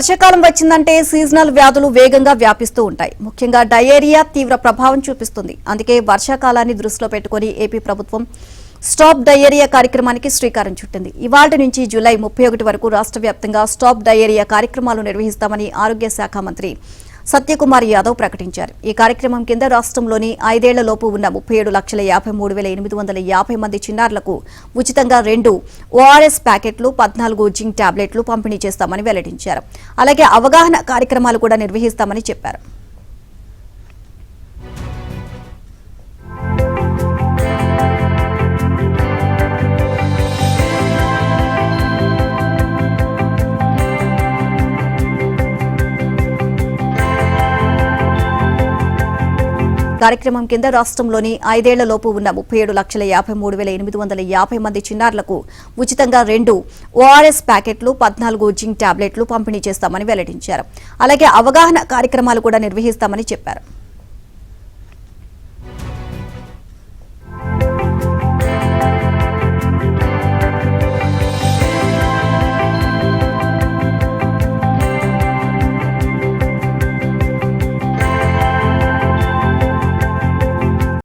వర్షాకాలం వచ్చిందంటే సీజనల్ వ్యాధులు వేగంగా వ్యాపిస్తూ ఉంటాయి. ముఖ్యంగా డయేరియా తీవ్ర ప్రభావం చూపిస్తుంది. అందుకే వర్షాకాలాన్ని దృష్టిలో పెట్టుకుని ఏపీ ప్రభుత్వం స్టాప్ డయేరియా కార్యక్రమానికి శ్రీకారం చుట్టింది. ఇవాళ్టి నుంచి జూలై 31 వరకు రాష్ట్ర వ్యాప్తంగా స్టాప్ డయేరియా కార్యక్రమాలు నిర్వహిస్తామని ఆరోగ్య శాఖ మంత్రి సత్యకుమార్ యాదవ్ ప్రకటించారు. ఈ కార్యక్రమం కింద రాష్ట్రంలోని 5 ఏళ్లలోపు ఉన్న 37,53,850 మంది చిన్నారులకు ఉచితంగా 2 ఓఆర్ఎస్ ప్యాకెట్లు, 14 జింక్ టాబ్లెట్లు పంపిణీ చేస్తామని వెల్లడించారు. అలాగే అవగాహన కార్యక్రమాలు కూడా నిర్వహిస్తామని చెప్పారు. కార్యక్రమం కింద రాష్ట్రంలోని 5 ఏళ్లలోపు ఉన్న 37,53,850 మంది చిన్నారులకు ఉచితంగా 2 ఓఆర్ఎస్ ప్యాకెట్లు, 14 జింక్ టాబ్లెట్లు పంపిణీ చేస్తామని వెల్లడించారు. అలాగే అవగాహన కార్యక్రమాలు కూడా నిర్వహిస్తామని చెప్పారు.